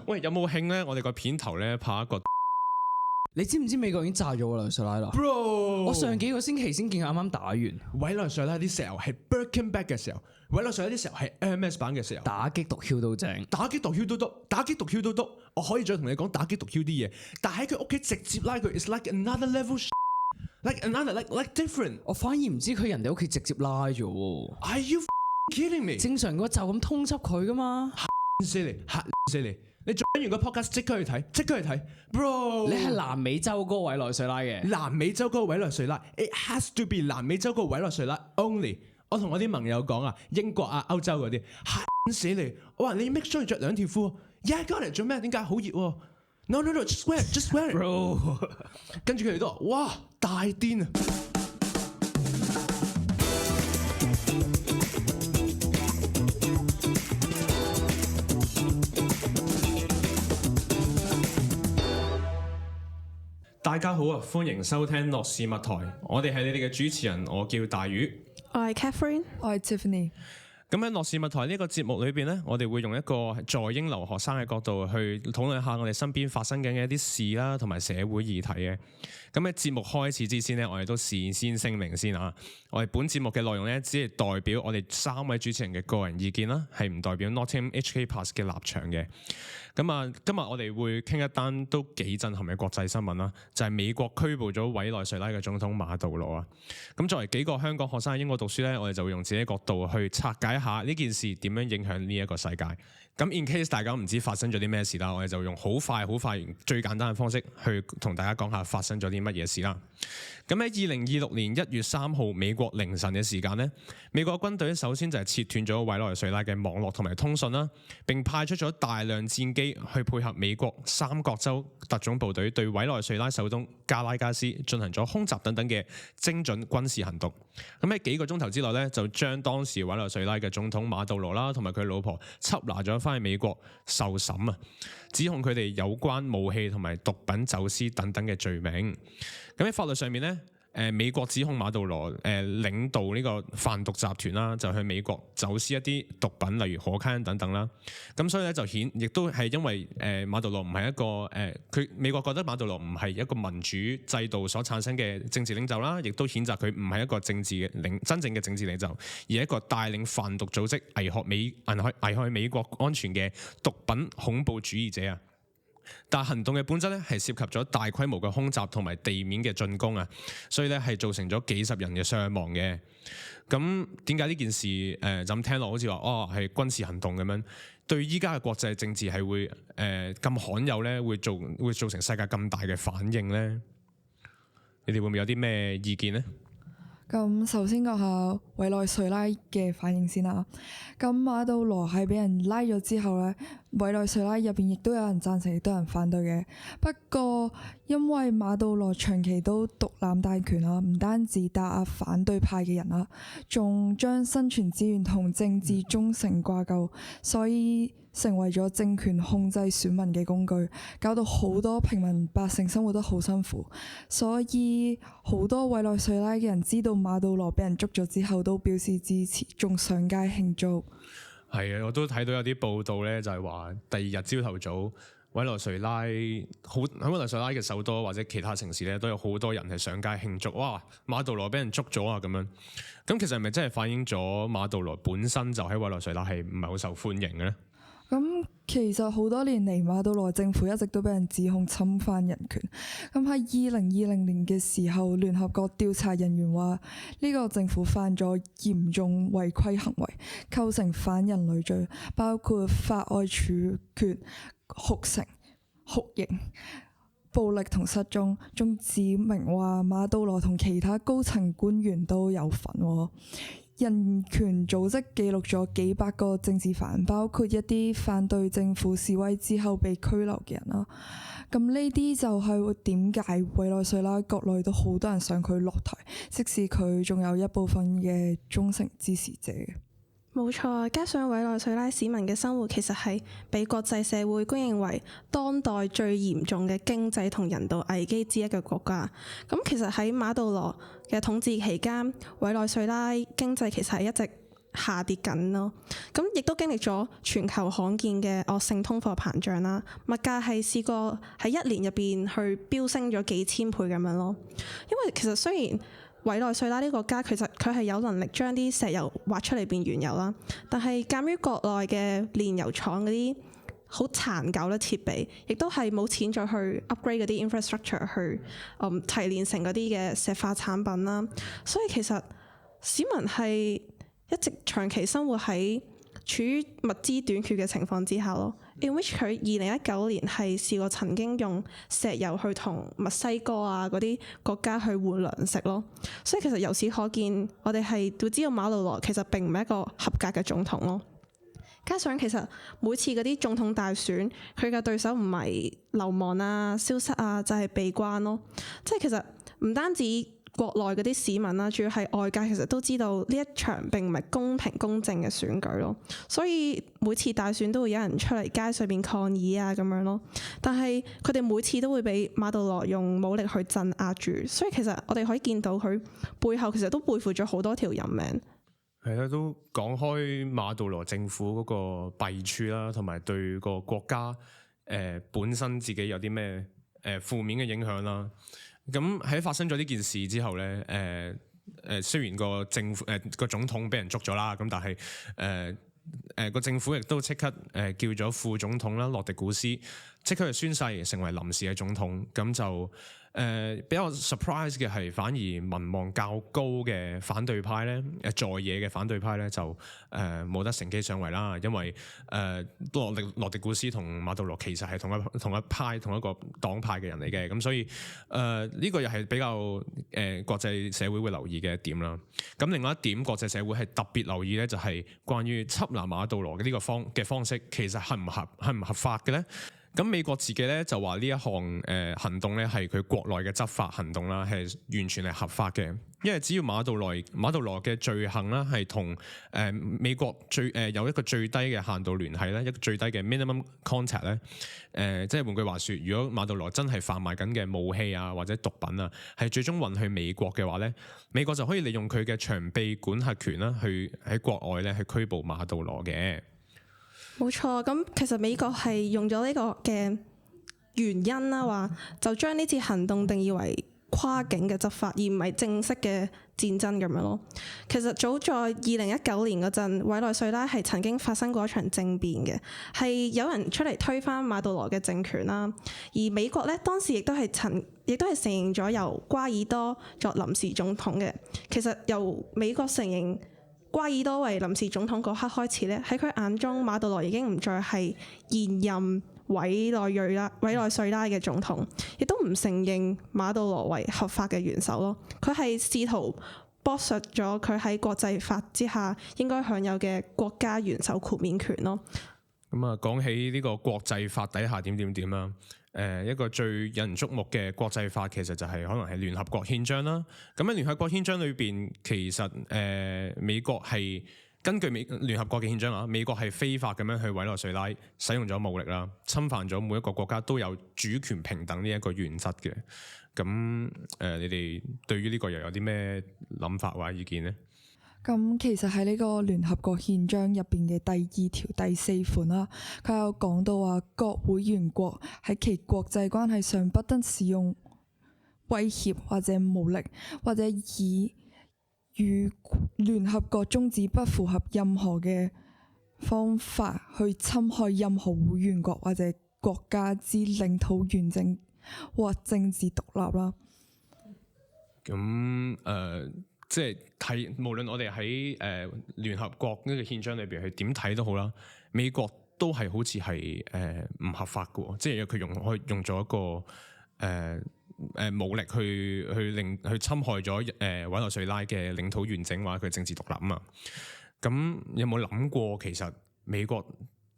喂，有冇興咧？我哋個片頭咧拍一個。你知唔知美國已經炸咗委內瑞拉啦 Bro， 我上幾個星期先見佢啱啱打完。委內瑞拉啲石油係 Birkenback 嘅石油，委內瑞拉啲石油係 Hermes 版嘅石油。打擊毒梟都正，打擊毒梟都得，打擊毒梟都得。我可以再同你講打擊毒梟啲嘢，但喺佢屋企直接拉佢 ，is like another level，like another like different。我反而唔知佢人哋屋企直接拉咗喎。Are you kidding me？正常個就咁通緝佢噶嘛？死你，嚇死你！你做完個 podcast 即刻去睇，即刻去睇，bro！你係南美洲嗰個委內瑞拉嘅，南美洲嗰個委內瑞拉 ，it has to be 南美洲嗰個委內瑞拉 only。我同我啲盟友講啊，英國啊、歐洲嗰啲嚇死你！我話你 make sure 着兩條褲 ，yeah， 哥嚟做咩？點解好熱喎 ？No no no，just wear it，just wear it，bro。跟住佢哋都話：哇，大癲啊！大家好啊，歡迎收聽樂事物台，我哋係你哋嘅主持人，我叫大魚，我係 Catherine， 我係 Tiffany。咁喺樂事物台呢個節目裏邊呢，我哋會用一個在英留學生嘅角度去討論下我哋身邊發生緊嘅一啲事啦，同埋社會議題嘅。咁喺節目開始之前呢，我哋都事先聲明先啊，我哋本節目嘅內容呢，只係代表我哋三位主持人嘅個人意見啦，係唔代表 Nottingham HK Plus 嘅立場嘅。咁啊，今日我哋會傾一單都幾震撼嘅國際新聞啦，就係美國拘捕咗委內瑞拉嘅總統馬杜羅啊。咁作為幾個香港學生喺英國讀書呢，我哋就會用自己角度去拆解一下呢件事點樣影響呢一個世界。咁 in case 大家唔知發生咗啲咩事啦，我哋就用好快最簡單嘅方式去同大家講下發生咗啲乜嘢事啦。咁喺2026年1月3號美國凌晨嘅時間呢，美國軍隊首先就係切斷咗委內瑞拉嘅網絡同埋通訊啦，並派出咗大量戰機去配合美國三角洲特種部隊對委內瑞拉首都加拉加斯進行咗空襲等等嘅精準軍事行動。咁喺幾個鐘頭之內呢，就將當時委內瑞拉嘅總統馬杜羅啦同埋佢老婆緝拿咗翻去美國受審啊，指控佢哋有關武器同埋毒品走私等等嘅罪名。咁喺法律上面呢，美國指控馬杜羅領導呢個販毒集團啦，就去美國走私一啲毒品，例如可卡因等等啦。咁所以咧就亦都係因為馬杜羅唔係一個美國覺得馬杜羅唔係一個民主制度所產生嘅政治領袖啦，亦都譴責佢唔係一個真正嘅政治領袖，而係一個帶領販毒組織危害美國安全嘅毒品恐怖主義者啊。但行動嘅本質咧係涉及咗大規模嘅空襲同埋地面嘅進攻啊，所以咧係造成咗幾十人嘅傷亡嘅。咁點解呢件事就咁聽落好似話係軍事行動咁樣？對依家嘅國際政治係會咁罕有咧，會造成世界咁大嘅反應咧？你哋會唔會有啲咩意見呢？咁首先講下委內瑞拉嘅反應先啦。咁馬杜羅係俾人拉咗之後咧，委內瑞拉入邊亦都有人贊成，亦都有人反對嘅。不過因為馬杜羅長期都獨攬大權啦，唔單止打壓反對派嘅人啦，仲將生存資源同政治忠誠掛鈎，所以成為咗政權控制選民嘅工具，搞到好多平民百姓生活得好辛苦。所以好多委內瑞拉嘅人知道馬杜羅俾人捉咗之後，都表示支持，仲上街慶祝。係啊，我都睇到有啲報道咧，就係話第二日朝頭早，委內瑞拉喺委內瑞拉嘅首都或者其他城市咧，都有好多人係上街慶祝。哇！馬杜羅俾人捉咗啊！咁樣，咁其實係咪真係反映咗馬杜羅本身就喺委內瑞拉係唔係好受歡迎嘅咧？咁其實好多年嚟，馬杜羅政府一直都俾人指控侵犯人權。咁喺2020年嘅時候，聯合國調查人員話呢個政府犯咗嚴重違規行為，構成反人類罪，包括法外處決、酷刑、酷刑、暴力同失蹤，仲指明話馬杜羅同其他高層官員都有份。人權組織記錄咗幾百個政治犯，包括一啲反對政府示威之後被拘留嘅人啦。咁呢啲就係點解委內瑞拉國內都好多人想佢落台，即使佢仲有一部分嘅忠誠支持者嘅。冇錯，加上委內瑞拉市民嘅生活其實係被國際社會公認為當代最嚴重嘅經濟同人道危機之一嘅國家。咁其實喺馬杜羅嘅統治期間，委內瑞拉經濟其實係一直下跌緊咯。咁亦都經歷咗全球罕見嘅惡性通貨膨脹啦，物價係試過喺一年入邊去飆升咗幾千倍咁樣咯。因為其實雖然委內瑞拉呢個國家其實佢係有能力將啲石油挖出嚟變原油啦，但係鑑於國內嘅煉油廠嗰啲好殘舊嘅設備，亦都係冇錢再去 upgrade 嗰啲 infrastructure 去提煉成嗰啲嘅石化產品啦，所以其實市民係一直長期生活喺處於物資短缺嘅情況之下咯。In which 佢2019年係試過曾經用石油去同墨西哥啊嗰啲國家去換糧食咯，所以其實由此可見，我哋係會知道馬杜羅其實並唔係一個合格嘅總統咯。加上其實每次嗰啲總統大選，佢嘅對手唔係流亡啊、消失啊，就係閉關咯。即係其實唔單止國內嗰啲市民啦，主要係外界其實都知道呢一場並唔係公平公正嘅選舉咯。所以每次大選都會有人出嚟街上邊抗議啊咁樣咯。但係佢哋每次都會俾馬杜羅用武力去鎮壓住，所以其實我哋可以見到佢背後其實都背負咗好多條人命。係啦，都講開馬杜羅政府嗰個弊處啦，同埋對個國家本身自己有啲咩負面嘅影響啦。咁喺發生咗呢件事之後咧，雖然個政府個總統俾人捉咗啦，咁但係個政府亦都即刻叫咗副總統啦，洛迪古斯即刻去宣誓成為臨時嘅總統，咁就比較 surprise 嘅係，反而民望較高嘅反對派咧，在野嘅反對派咧就冇得乘機上位啦，因為洛迪古斯同馬杜羅其實係同一派同一個黨派嘅人嚟嘅，咁所以呢個又係比較國際社會會留意嘅一點啦。咁另外一點國際社會係特別留意咧，就係關於緝拿馬杜羅嘅呢個方式，其實係唔合法嘅咧？咁美國自己咧就話呢一項行動咧係佢國內嘅執法行動啦，係完全係合法嘅，因為只要馬杜羅嘅罪行啦係同美國有一個最低嘅限度聯繫咧，一個最低嘅 minimum contact 咧，即係換句話說，如果馬杜羅真係販賣緊嘅武器啊或者毒品啊，係最終運去美國嘅話咧，美國就可以利用佢嘅長臂管轄權啦，去喺國外咧去拘捕馬杜羅嘅。冇錯，咁其實美國係用咗呢個嘅原因啦，話就將呢次行動定義為跨境嘅執法，而唔係正式嘅戰爭咁樣咯。其實早在2019年嗰陣，委內瑞拉係曾經發生過一場政變嘅，係有人出嚟推翻馬杜羅嘅政權啦。而美國咧當時亦都係承認咗由瓜爾多作臨時總統嘅。其實由美國承認瓜爾多為臨時總統嗰刻開始咧，喺佢眼中馬杜羅已經唔再係現任委內瑞拉嘅總統，亦都唔承認馬杜羅為合法嘅元首咯。佢係試圖剝削咗佢喺國際法之下應該享有嘅國家元首豁免權咯。咁啊，講起呢個國際法底下點啦。一個最引人矚目嘅國際法其實就係可能係聯合國憲章啦。咁喺聯合國憲章裏邊，其實美國係根據聯合國嘅憲章啊，美國係非法咁樣去委內瑞拉使用咗武力啦，侵犯咗每一個國家都有主權平等呢一個原則嘅。咁你哋對於呢個又有啲咩諗法或者意見呢？咁其實喺呢個聯合國憲章入邊嘅第2條第4款啦，佢有講到話，各會員國喺其國際關係上不得使用威脅或者武力，或者以與聯合國宗旨不符合任何嘅方法去侵害任何會員國或者國家之領土完整或政治獨立啦。咁即係睇，無論我哋喺聯合國呢個憲章裏邊去點睇都好啦，美國都係好似係唔合法嘅喎，即係佢用咗一個武力去侵害咗委內瑞拉嘅領土完整或者佢政治獨立啊嘛。咁有冇諗過其實美國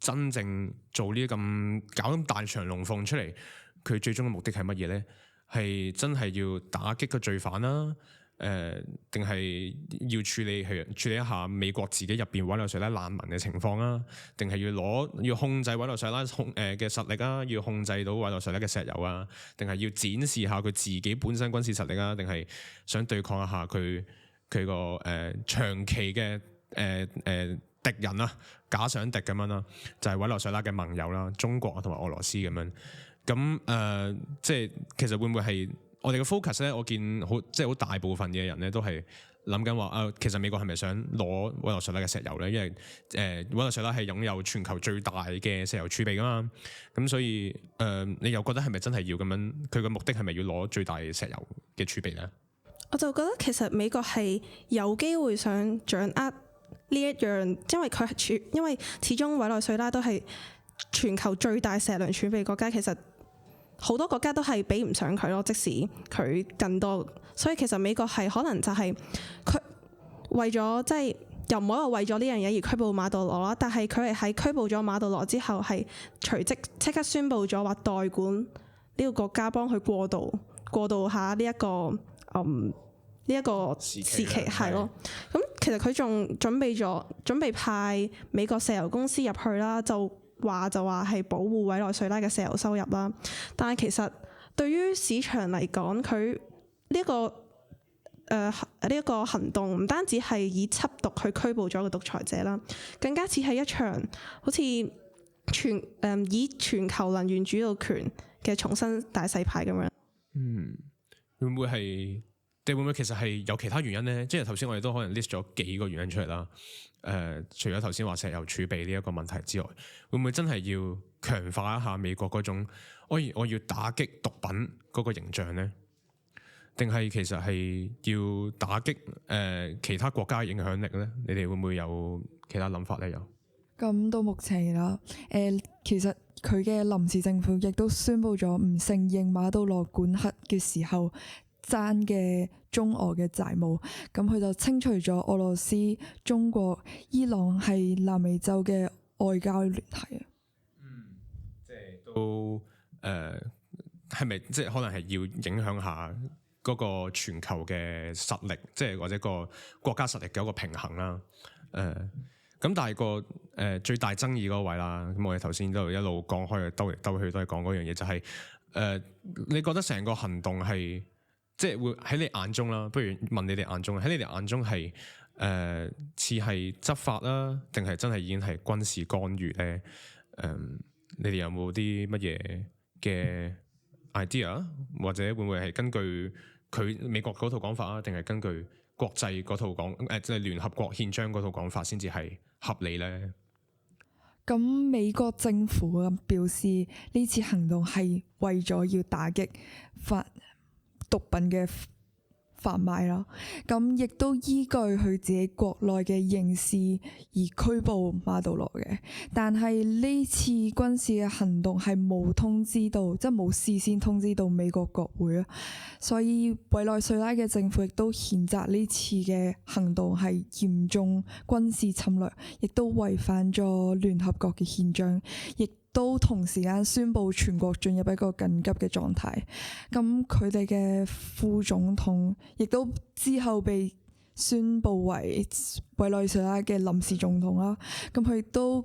真正做呢咁搞咁大場龍鳳出嚟，佢最終嘅目的係乜嘢咧？係真係要打擊個罪犯啦？定係要處理一下美國自己入邊委內瑞拉難民嘅情況啊？定係要控制委內瑞拉嘅實力啊？要控制到委內瑞拉嘅石油啊？定係要展示下佢自己本身軍事實力啊？定係想對抗一下佢個長期嘅敵人啦，假想敵咁樣啦，就係委內瑞拉嘅盟友啦，中國同埋俄羅斯咁樣。咁即係其實會唔會係我哋嘅 focus 咧？我見即係好大部分嘅人咧都係諗緊話其實美國係咪想攞委內瑞拉嘅石油咧？因為委內瑞拉係擁有全球最大嘅石油儲備噶嘛。咁所以你又覺得係咪真係要咁樣？佢嘅目的係咪要攞最大石油嘅儲備咧？我就覺得其實美國係有機會想掌握呢一樣，因為始終委內瑞拉都係全球最大石糧儲備國家，其實好多國家都係比唔上佢咯。即使佢更多，所以其實美國係可能就係佢為咗即係又唔可以話為咗呢樣嘢而拘捕馬杜羅啦，但係佢係喺拘捕咗馬杜羅之後，係隨即刻宣布咗話代管呢個國家，幫佢過渡下呢一個時期係咯。咁其實佢仲準備派美國石油公司入去啦，就話係保護委內瑞拉嘅石油收入啦。但係其實對於市場嚟講，佢呢一個行動唔單止係以緝毒去拘捕咗個獨裁者啦，更加似係一場好似以全球能源主導權嘅重新大洗牌咁樣。會唔會係？定會唔會其實係有其他原因咧？即係頭先我哋都可能 list 咗幾個原因出嚟啦。除咗頭先話石油儲備呢一個問題之外，會唔會真係要強化一下美國嗰種我要打擊毒品嗰個形象咧？定係其實係要打擊其他國家嘅影響力咧？你哋會唔會有其他諗法咧？有咁到目前啦，其實佢嘅臨時政府亦都宣布咗唔承認馬杜羅管轄嘅時候爭嘅中俄嘅債務，咁佢就清除咗俄羅斯、中國、伊朗係南美洲嘅外交聯繫啊。即係都係咪即係可能係要影響下嗰個全球嘅實力，即係或者個國家實力嘅一個平衡啦。咁但係個最大爭議嗰位啦，咁我哋頭先都一路講開，兜嚟兜去都係講嗰樣嘢，就係你覺得成個行動係？即係會喺你眼中啦，不如問你哋眼中，喺你哋眼中係似係執法啦，定係真係已經係軍事干預咧？你哋有冇啲乜嘢嘅 idea， 或者會唔會係根據佢美國嗰套講法啊，定係根據國際嗰套講即係聯合國憲章嗰套講法先至係合理咧？咁美國政府表示呢次行動係為咗要打擊毒品嘅販賣啦，咁亦都依據佢自己國內嘅刑事而拘捕馬杜羅嘅。但係呢次軍事嘅行動係冇通知到，即係冇事先通知到美國國會啊，所以委內瑞拉嘅政府亦都譴責呢次嘅行動係嚴重軍事侵略，亦都違反咗聯合國嘅憲章，亦都同時間宣布全國進入一個緊急嘅狀態。咁佢哋嘅副總統亦都之後被宣布為委內瑞拉嘅臨時總統啦。咁佢都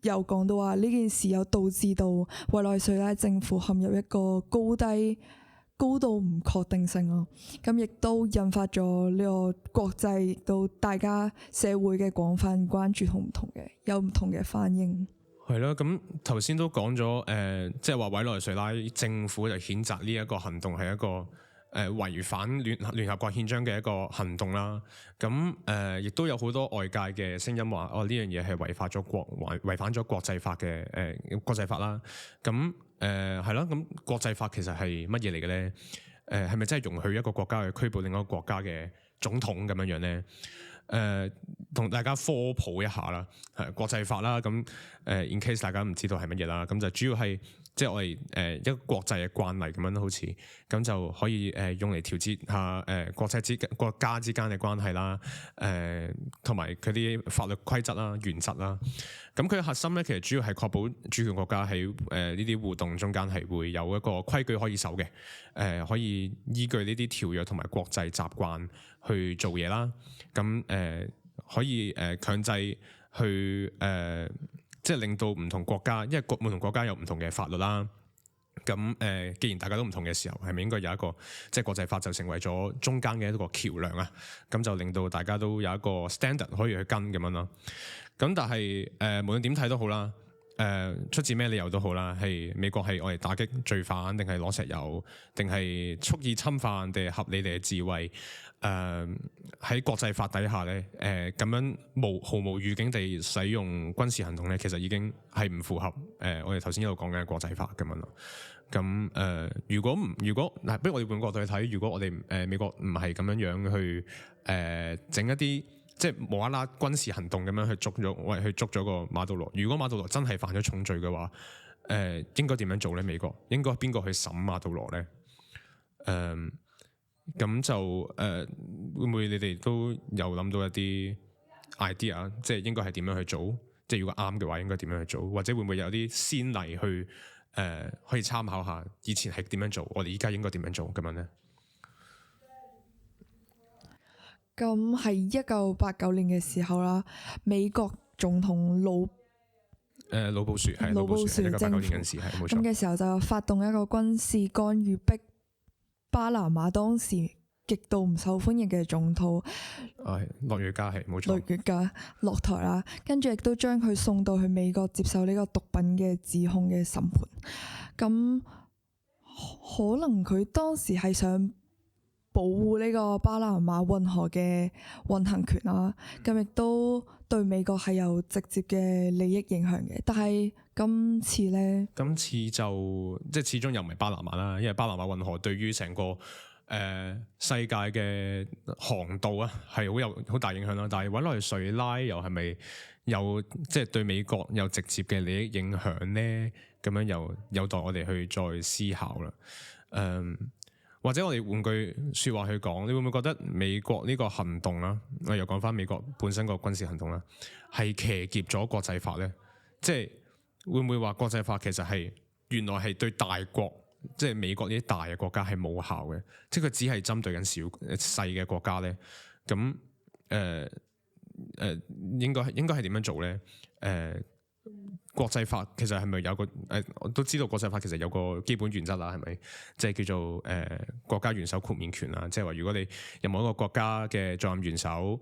有講到話呢件事有導致到委內瑞拉政府陷入一個高度唔確定性咯。咁亦都引發咗呢個國際亦都大家社會嘅廣泛關注同有唔同嘅反應。係咯，咁頭先都講咗即係話委內瑞拉政府就譴責呢一個行動係一個違反聯合國憲章嘅一個行動啦。咁亦都有好多外界嘅聲音話，呢樣嘢係違反咗國際法嘅國際法啦。咁係咯，咁國際法其實係乜嘢嚟嘅咧？係咪真係容許一個國家去拘捕另一個國家嘅總統咁樣咧？同大家科普一下啦，係國際法啦，咁in case 大家唔知道係乜嘢啦，咁就主要係即係我哋一個國際嘅慣例咁樣，好似咁就可以用嚟調節下國家之間嘅關係啦，同埋佢啲法律規則啦、原則啦。咁佢嘅核心咧，其實主要係確保主權國家喺呢啲互動中間係會有一個規矩可以守嘅，可以依據呢啲條約同埋國際習慣去做嘢啦。咁可以強制去即係令到唔同國家，因為唔同國家有唔同嘅法律啦，既然大家都唔同嘅時候，係咪應該有一個即係國際法就成為咗中間嘅一個橋梁啊？咁就令到大家都有一個 standard 可以去跟咁樣咯。咁但係無論點睇都好啦，出自咩理由都好啦，係美國係我哋打擊罪犯，定係攞石油，定係蓄意侵犯，定係合理地嘅自衛？喺國際法底下咧，咁樣毫無預警地使用軍事行動咧，其實已經係唔符合我哋頭先一路講緊嘅國際法咁樣咯。咁如果嗱，不如我哋換角度去睇，如果我哋美國唔係咁樣去整一啲即係無啦啦軍事行動咁樣去捉咗個馬杜羅，如果馬杜羅真係犯咗重罪嘅話，應該點樣做咧？美國應該邊個去審馬杜羅咧？咁就會唔會你哋都有諗到一啲 idea， 即係應該係點樣去做？即係如果啱嘅話，應該點樣去做？或者會唔會有啲先例去可以參考下以前係點樣做，我哋依家應該點樣做咁樣咧？咁喺1989年嘅時候啦，美國總統老布殊係老布殊1989年嗰時係冇錯。咁嘅時候就發動一個軍事干預，逼巴拿馬當時極度唔受歡迎嘅總統諾瑞加係冇錯。諾瑞加落台啦，跟住亦都將佢送到去美國接受呢個毒品嘅指控嘅審判。咁可能佢當時係想保護呢個巴拿馬運河嘅運行權啦，咁亦都對美國係有直接嘅利益影響嘅。但係今次呢，今次就即係始終又唔係巴拿馬啦，因為巴拿馬運河對於成個世界嘅航道啊係好大影響啦。但係委內瑞拉又係咪有即係對美國有直接嘅利益影響呢？咁樣又有待我哋去再思考啦。或者我哋換句説話去講，你會唔會覺得美國呢個行動啦？我又講翻美國本身個軍事行動啦，係騎劫咗國際法呢？即係會唔會話國際法其實係原來係對大國，即係美國呢啲大嘅國家係冇效嘅，即係佢只係針對緊細嘅國家呢？咁應該係點樣做呢？國際法其實係咪有個我都知道國際法其實有個基本原則啦，係咪？即係叫做國家元首豁免權啦，即係話如果你任何一個國家嘅在任元首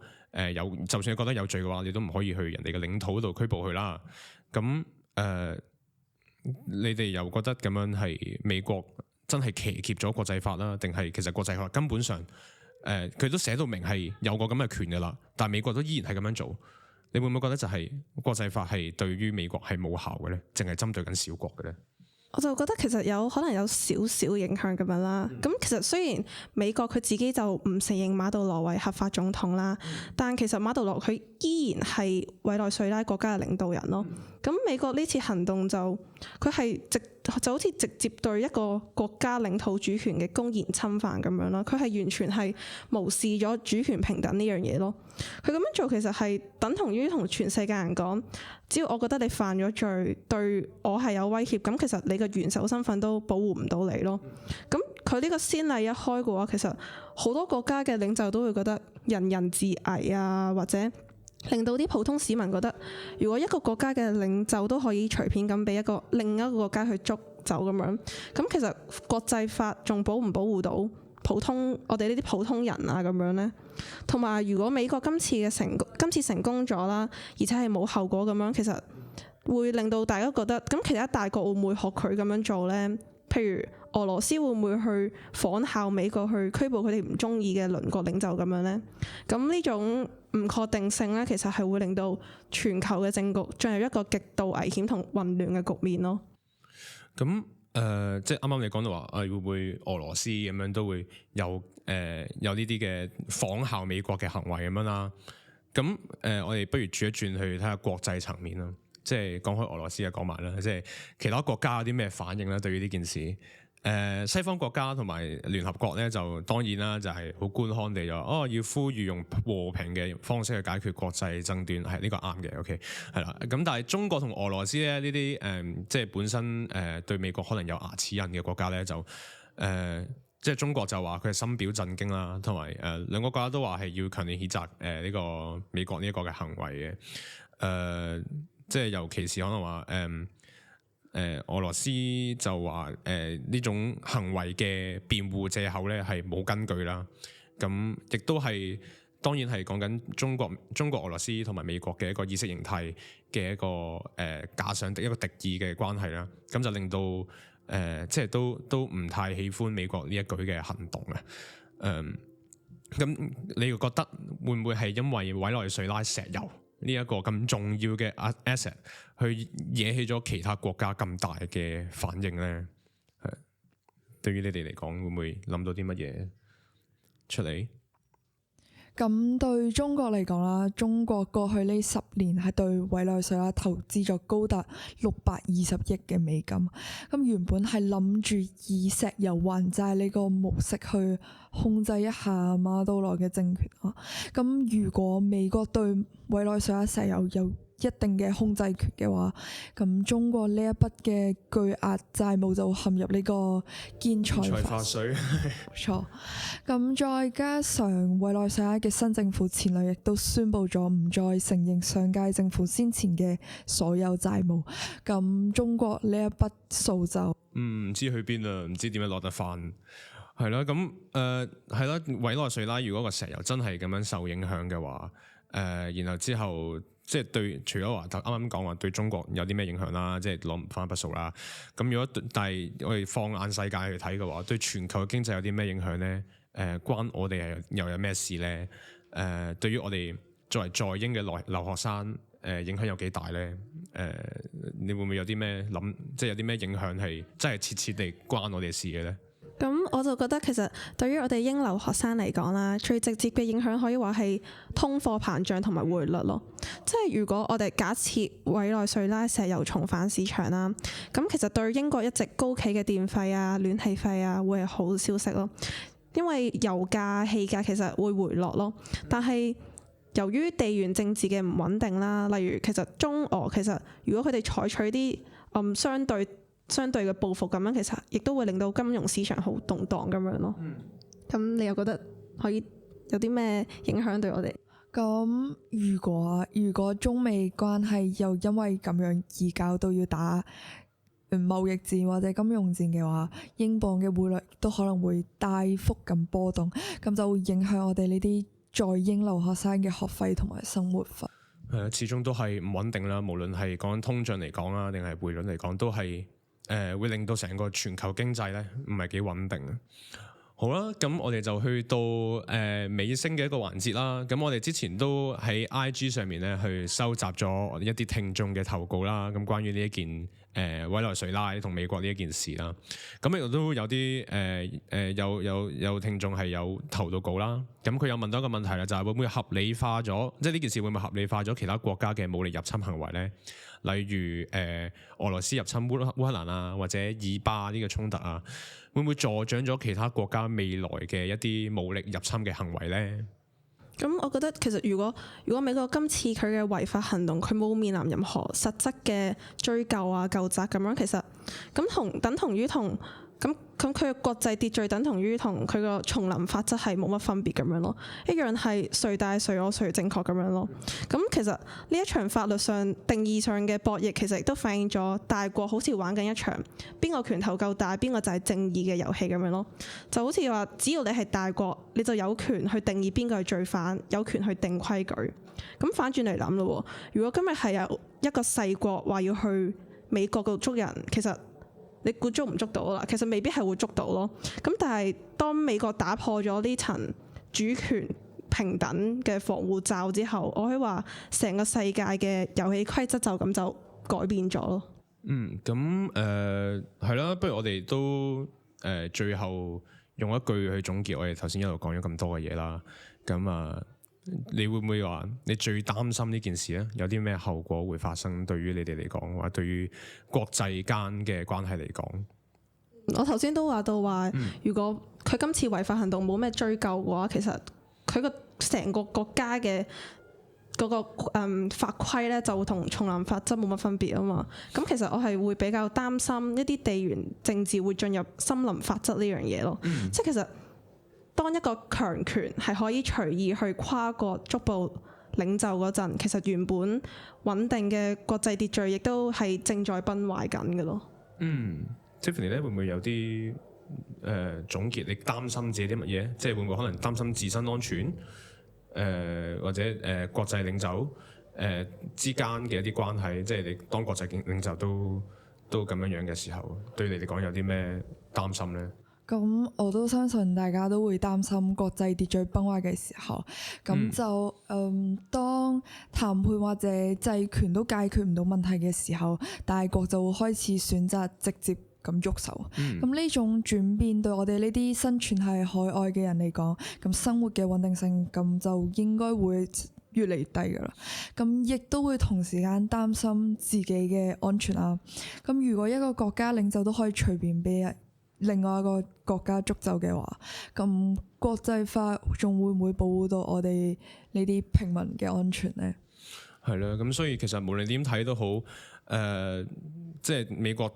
就算你覺得有罪嘅話，你都唔可以去人哋嘅領土度拘捕佢啦。咁你哋又覺得咁樣係美國真係騎劫咗國際法啦，定係其實國際法根本上佢都寫到明係有個咁嘅權㗎啦，但係美國都依然係咁樣做？你會唔會覺得就係國際法係對於美國係冇效嘅咧，淨係針對緊小國嘅咧？我就覺得其實有可能有少少影響咁樣啦。咁其實雖然美國佢自己就唔承認馬杜羅為合法總統啦，但其實馬杜羅佢依然係委內瑞拉國家嘅領導人咯。咁美國呢次行動就佢係就好似直接對一個國家領土主權嘅公然侵犯咁樣啦。佢係完全係無視咗主權平等呢樣嘢咯。佢咁樣做其實係等同於同全世界人講，只要我覺得你犯咗罪，對我係有威脅，咁其實你嘅元首身份都保護唔到你咯。咁佢呢個先例一開嘅話，其實好多國家嘅領袖都會覺得人人自危啊，或者令到啲普通市民覺得，如果一個國家嘅領袖都可以隨便咁俾另一個國家去捉走咁樣，咁其實國際法仲保唔保護到我哋呢啲普通人啊咁樣呢？同埋如果美國今次成功咗啦，而且係冇後果咁樣，其實會令到大家覺得，咁其他大國會唔會學佢咁樣做呢？譬如俄羅斯會唔會去仿效美國去拘捕佢哋唔中意嘅鄰國領袖咁樣呢？咁呢種唔確定性呢，其實係會令到全球嘅政局進入一個極度危險同混亂嘅局面咯。咁即係啱啱你講到話，會唔會俄羅斯咁樣都會有呢啲嘅仿效美國嘅行為咁樣啦？咁我哋不如轉一轉去睇下國際層面啦。即係講開俄羅斯就講埋啦，即係其他國家有啲咩反應咧？對於呢件事，西方國家同埋聯合國咧，就當然啦，就係好官腔地就要呼籲用和平嘅方式去解決國際爭端，係呢個啱嘅。OK， 係啦。咁但係中國同俄羅斯咧呢啲即係本身對美國可能有牙齒印嘅國家咧，就即係中國就話佢係深表震驚啦，同埋兩個國家都話係要強烈譴責呢個美國呢一個嘅行為嘅。即係尤其是可能話俄羅斯就話呢種行為嘅辯護藉口咧係冇根據啦。咁亦都係當然係講緊中國俄羅斯同埋美國嘅一個意識形態嘅一個加上一個敵意嘅關係啦。咁就令到即係都唔太喜歡美國呢一舉嘅行動啊。咁你又覺得會唔會係因為委內瑞拉石油呢一個咁重要嘅 asset 去惹起咗其他國家咁大嘅反應呢？係對於你哋嚟講，會唔會諗到啲乜嘢出嚟？咁對中國嚟講啦，中國過去呢10年係對委內瑞拉投資咗高達620億嘅美金。咁原本係諗住以石油還債呢個模式去控制一下馬杜羅嘅政權啊。咁如果美國對委內瑞拉石油有一定嘅控制權嘅話，咁中國呢一筆嘅巨額債務就陷入呢個見財化水。冇錯。咁再加上委內瑞拉嘅新政府前兩日亦都宣布咗唔再承認上屆政府先前嘅所有債務。咁中國呢一筆數就唔知去邊啦，唔知點樣攞得翻。係啦，咁係啦，委內瑞拉如果個石油真係咁樣受影響嘅話，然後之後。即係對，除咗話啱啱講話對中國有啲咩影響啦，即係攞唔翻筆數啦。咁如果但係我哋放眼世界去睇嘅話，對全球嘅經濟有啲咩影響咧？關我哋又有咩事咧？對於我哋作為在英嘅留學生，影響有幾大咧？你會唔會有啲咩諗？即係有啲咩影響係真係切切地關我哋事嘅咧？咁我就覺得其實對於我哋英留學生嚟講啦，最直接嘅影響可以話係通貨膨脹同埋匯率咯。即係如果我哋假設委內瑞拉石油重返市場啦，咁其實對英國一直高企嘅電費啊、暖氣費啊，會係好消息咯。因為油價、氣價其實會回落咯，但係由於地緣政治嘅唔穩定啦，例如其實中俄其實如果佢哋採取啲相對嘅報復咁樣，其實亦都會令到金融市場好動盪咁樣咯。咁你又覺得可以有啲咩影響對我哋？咁如果中美關係又因為咁樣而搞到要打貿易戰或者金融戰嘅話，英鎊嘅匯率都可能會大幅咁波動，咁就會影響我哋呢啲在英留學生嘅學費同埋生活費。始終都係唔穩定啦。無論係講緊通脹嚟講啦，定係匯率嚟講，都係會令到成個全球經濟咧唔係幾穩定啊。好啦，咁我哋就去到尾聲嘅一個環節啦。咁我哋之前都喺 IG 上面咧去收集咗一啲聽眾嘅投稿啦。咁關於呢一件委內瑞拉同美國呢一件事啦，咁亦都有啲有聽眾係有投到稿啦。咁佢有問到一個問題啦，就係會唔會合理化咗，即係呢件事會唔會合理化咗其他國家嘅武力入侵行為咧？例如俄羅斯入侵烏克蘭啊，或者以巴呢個衝突啊，會唔會助長咗其他國家未來嘅一啲武力入侵嘅行為呢？咁我覺得其實如果美國今次佢嘅違法行動，佢冇面臨任何實質嘅追究啊、究責咁樣，其實咁等同於同咁佢嘅國際秩序等同於同佢個叢林法則係冇乜分別咁樣咯，一樣係誰大誰惡誰正確咁樣咯。咁其實呢一場法律上定義上嘅博弈，其實亦都反映咗大國好似玩緊一場邊個拳頭夠大，邊個就係正義嘅遊戲咁樣咯。就好似話，只要你係大國，你就有權去定義邊個係罪犯，有權去定規矩。咁反轉嚟諗咯，如果今日係有一個細國話要去美國度捉人，其實你估捉唔捉到啦？其實未必係會捉到咯。咁但係當美國打破咗呢層主權平等嘅防護罩之後，我可以話成個世界嘅遊戲規則就咁就改變咗咯。咁係啦，不如我哋都最後用一句去總結我哋頭先一路講咗咁多嘅嘢啦。咁你會唔會話你最擔心呢件事咧？有啲咩後果會發生？對於你哋嚟講，或者對於國際間嘅關係嚟講，我頭先都話到話，如果佢今次違法行動冇咩追究嘅話，其實佢個成個國家嘅嗰個法規咧，就同叢林法則冇乜分別啊嘛。咁其實我係會比較擔心一啲地緣政治會進入森林法則呢樣嘢咯。即係其實當一個強權係可以隨意去跨過逐步領袖嗰陣，其實原本穩定嘅國際秩序亦都係正在崩壞緊嘅咯。Tiffany 咧會唔會有啲總結？你擔心自己啲乜嘢？即係會唔會可能擔心自身安全？或者國際領袖之間嘅一啲關係，即係你當國際領袖都咁樣嘅時候，對你嚟講有啲咩擔心呢？咁我都相信大家都會擔心國際秩序崩壞嘅時候，咁就當談判或者制權都解決唔到問題嘅時候，大國就會開始選擇直接咁喐手。咁呢種轉變對我哋呢啲生存喺海外嘅人嚟講，咁生活嘅穩定性咁就應該會越嚟越低㗎啦。咁亦都會同時間擔心自己嘅安全啦。咁如果一個國家領袖都可以隨便俾另外一個國家捉走嘅話，咁國際法仲會唔會保護到我哋呢啲平民嘅安全呢？係啦，咁所以其實無論點睇都好，即係美國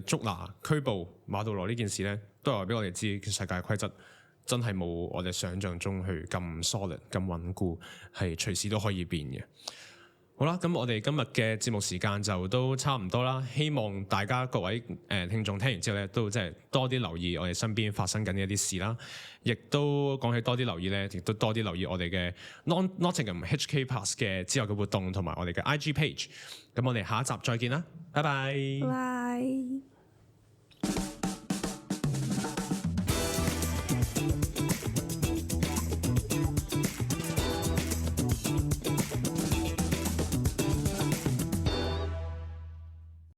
捉拿拘捕馬杜羅呢件事呢，都係話俾我哋知，世界規則真係冇我哋想象中去咁 solid、咁穩固，係隨時都可以變嘅。好啦，咁我哋今日嘅節目時間就都差唔多啦。希望大家各位聽眾聽完之後咧，都即係多啲留意我哋身邊發生緊嘅一啲事啦。亦都講起多啲留意咧，亦都多啲留意我哋嘅 Nottingham HK Pass 嘅之後嘅活動，同埋我哋嘅 IG page。咁我哋下一集再見啦，拜拜。拜。